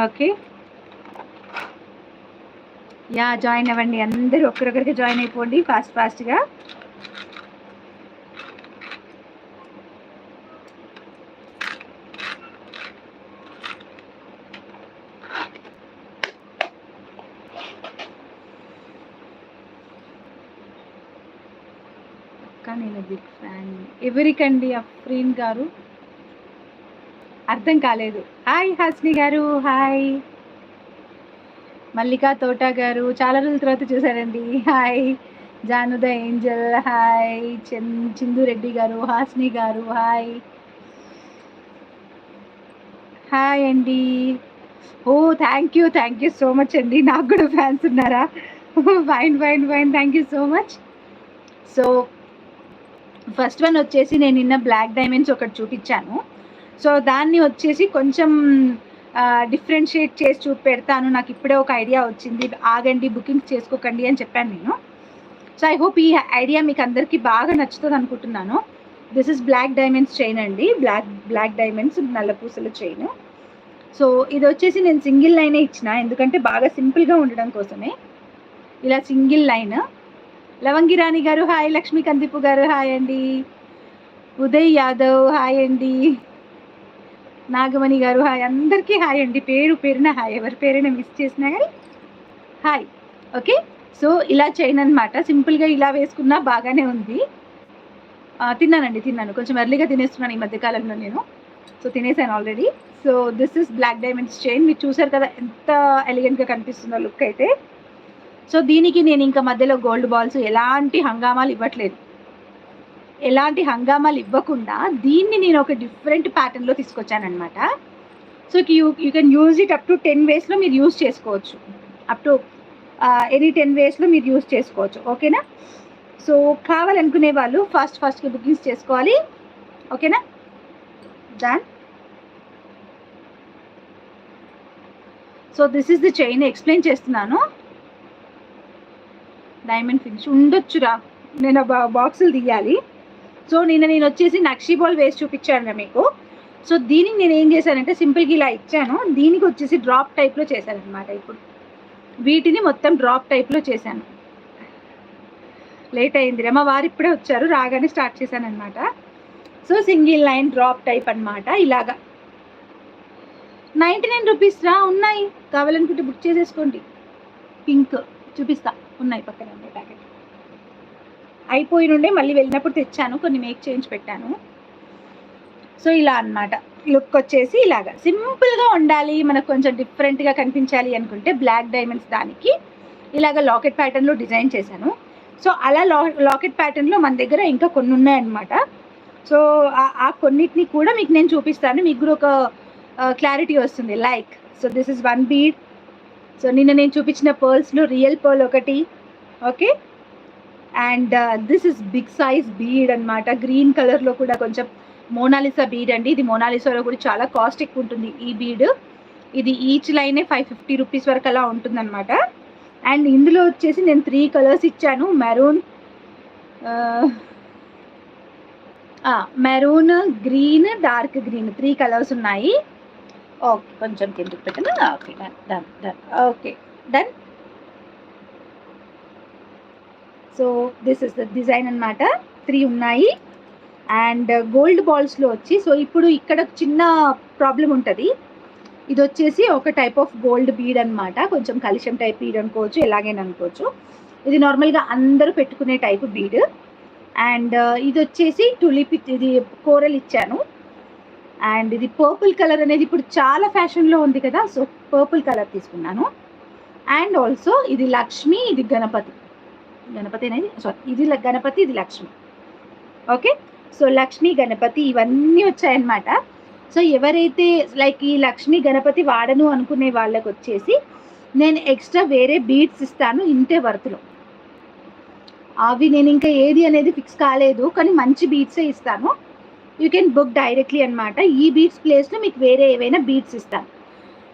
Okay. Join అవ్వండి అందరూ, ఒక్కరొక్కరికి join అయిపోండి ఫాస్ట్గా. నేను బిగ్ ఫ్యాన్. ఎవరికండి అఫ్రీన్ గారు? అర్థం కాలేదు. హాయ్ హాస్ని గారు, హాయ్. మల్లికా తోట గారు, చాలా రోజుల తర్వాత చూసారండి, హాయ్. జానుద Angel, hi. చిందు రెడ్డి గారు, హాస్ని గారు, హాయ్. హాయ్ అండి. ఓ థ్యాంక్ యూ సో మచ్ అండి. నాకు కూడా ఫ్యాన్స్ ఉన్నారా? Fine. Thank you so much. So first one వచ్చేసి నేను నిన్న బ్లాక్ డైమండ్స్ ఒకటి చూపించాను. సో దాన్ని వచ్చేసి కొంచెం డిఫరెన్షియేట్ చేసి పెడతాను, నాకు ఇప్పుడే ఒక ఐడియా వచ్చింది, ఆగండి బుకింగ్ చేసుకోకండి అని చెప్పాను నేను. సో ఐ హోప్ ఈ ఐడియా మీకు అందరికీ బాగా నచ్చుతుంది అనుకుంటున్నాను. This is black diamonds chain అండి, బ్లాక్ డైమండ్స్ నల్ల పూసల చైన్. సో ఇది వచ్చేసి నేను సింగిల్ లైనే ఇచ్చిన, ఎందుకంటే బాగా సింపుల్గా ఉండడం కోసమే ఇలా సింగిల్ లైన్. లవంగిరాణి గారు హాయ్. లక్ష్మీ కందిపు గారు హాయ్ అండి. ఉదయ్ యాదవ్ హాయ్ అండి. నాగమణి గారు హాయ్. అందరికీ హాయ్ అండి, పేరు పేరున హాయ్, ఎవరి పేరైనా మిస్ చేసినా కానీ హాయ్. ఓకే. సో ఇలా చైన్ అనమాట, సింపుల్గా ఇలా వేసుకున్నా బాగానే ఉంది. తిన్నాను, కొంచెం ఎర్లీగా తినేస్తున్నాను ఈ మధ్యకాలంలో నేను. సో తినేసాను already. So this is black diamonds chain. మీరు చూసారు కదా ఎంత ఎలిగెంట్గా కనిపిస్తుందో లుక్ అయితే. సో దీనికి నేను ఇంకా మధ్యలో గోల్డ్ బాల్స్ ఎలాంటి హంగామాలు ఇవ్వట్లేదు. ఎలాంటి హంగామాలు ఇవ్వకుండా దీన్ని నేను ఒక డిఫరెంట్ ప్యాటర్న్లో తీసుకొచ్చాను అనమాట. So you can use it up to 10 వేస్లో మీరు యూజ్ చేసుకోవచ్చు, అప్ టు ఎనీ 10 వేస్లో మీరు యూజ్ చేసుకోవచ్చు. ఓకేనా? సో కావాలనుకునే వాళ్ళు ఫాస్ట్గా బుకింగ్స్ చేసుకోవాలి. ఓకేనా? Done. So this is the chain. Explain చేస్తున్నాను. డైమండ్ ఫినిష్ ఉండొచ్చురా, నేను బాక్సులు తీయాలి. సో నేను వచ్చేసి నక్షీ బాల్ వేసి చూపించాను మీకు. సో దీనికి నేను ఏం చేశానంటే సింపుల్గా ఇలా ఇచ్చాను, దీనికి వచ్చేసి డ్రాప్ టైప్లో చేశాను అనమాట. ఇప్పుడు వీటిని మొత్తం డ్రాప్ టైప్లో చేశాను. లేట్ అయింది, మా వారు ఇప్పుడే వచ్చారు, రాగానే స్టార్ట్ చేశాను అనమాట. So single line drop type అనమాట. ఇలాగా 99 రూపీస్ రా, ఉన్నాయి, కావాలనుకుంటే బుక్ చేసేసుకోండి. పింక్ చూపిస్తా, ఉన్నాయి పక్కన ఉన్నాయి ప్యాకెట్. అయిపోయి నుండే మళ్ళీ వెళ్ళినప్పుడు తెచ్చాను, కొన్ని మేక్ చేంజ్ పెట్టాను. సో ఇలా అనమాట లుక్ వచ్చేసి. ఇలాగా సింపుల్గా ఉండాలి, మనకు కొంచెం డిఫరెంట్గా కనిపించాలి అనుకుంటే బ్లాక్ డైమండ్స్ దానికి ఇలాగ లాకెట్ ప్యాటర్న్లో డిజైన్ చేశాను. సో అలా లాకెట్ ప్యాటర్న్లో మన దగ్గర ఇంకా కొన్ని ఉన్నాయన్నమాట. సో ఆ కొన్నిటిని కూడా మీకు నేను చూపిస్తాను, మీకు కూడా ఒక క్లారిటీ వస్తుంది. Like so this is one bead. So నిన్న నేను చూపించిన పర్ల్స్లో రియల్ పర్ల్ ఒకటి. Okay. And this is big size bead అనమాట, గ్రీన్ కలర్లో కూడా కొంచెం మోనాలిసా బీడ్ అండి. ఇది మోనాలిసాలో కూడా చాలా కాస్ట్ ఎక్కువ ఉంటుంది ఈ బీడ్. ఇది ఈచ్ లైనే 550 రూపీస్ వరకు అలా ఉంటుందన్నమాట. అండ్ ఇందులో వచ్చేసి నేను 3 కలర్స్ ఇచ్చాను, maroon, green, dark green, 3 colours ఉన్నాయి. ఓకే, కొంచెం కిందకి పెట్టాను. Okay, done. Okay, done. So this is the design అనమాట, 3 ఉన్నాయి. అండ్ గోల్డ్ బాల్స్లో వచ్చి, సో ఇప్పుడు ఇక్కడ చిన్న ప్రాబ్లం ఉంటుంది. ఇది వచ్చేసి ఒక టైప్ ఆఫ్ గోల్డ్ బీడ్ అనమాట, కొంచెం కలిషం టైప్ బీడ్ అనుకోవచ్చు, ఎలాగైనా అనుకోవచ్చు. ఇది నార్మల్గా అందరూ పెట్టుకునే టైప్ బీడ్. అండ్ ఇది వచ్చేసి టులిప్, ఇది కోరల్ ఇచ్చాను. అండ్ ఇది పర్పుల్ కలర్ అనేది ఇప్పుడు చాలా ఫ్యాషన్లో ఉంది కదా, సో పర్పుల్ కలర్ తీసుకున్నాను. అండ్ ఆల్సో ఇది లక్ష్మి, ఇది గణపతి అనేది ఇది గణపతి, ఇది లక్ష్మి. ఓకే. సో లక్ష్మి, గణపతి ఇవన్నీ వచ్చాయన్నమాట. సో ఎవరైతే లైక్ ఈ లక్ష్మి, గణపతి వాడను అనుకునే వాళ్ళకి వచ్చేసి నేను ఎక్స్ట్రా వేరే బీడ్స్ ఇస్తాను ఇంతే వర్త్లో. అవి నేను ఇంకా ఏది అనేది ఫిక్స్ కాలేదు, కానీ మంచి బీడ్సే ఇస్తాను. యూ కెన్ బుక్ డైరెక్ట్లీ అనమాట. ఈ బీడ్స్ ప్లేస్లో మీకు వేరే ఏవైనా బీడ్స్ ఇస్తాను.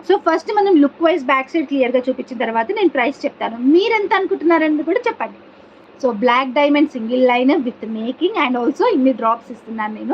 సో ఫస్ట్ మనం లుక్ వైజ్ బ్యాక్ సైడ్ క్లియర్గా చూపించిన తర్వాత నేను ప్రైస్ చెప్తాను, మీరు ఎంత అనుకుంటున్నారని కూడా చెప్పండి. So black diamond single line with making and also ఇన్ని డ్రాప్స్ ఇస్తున్నాను నేను.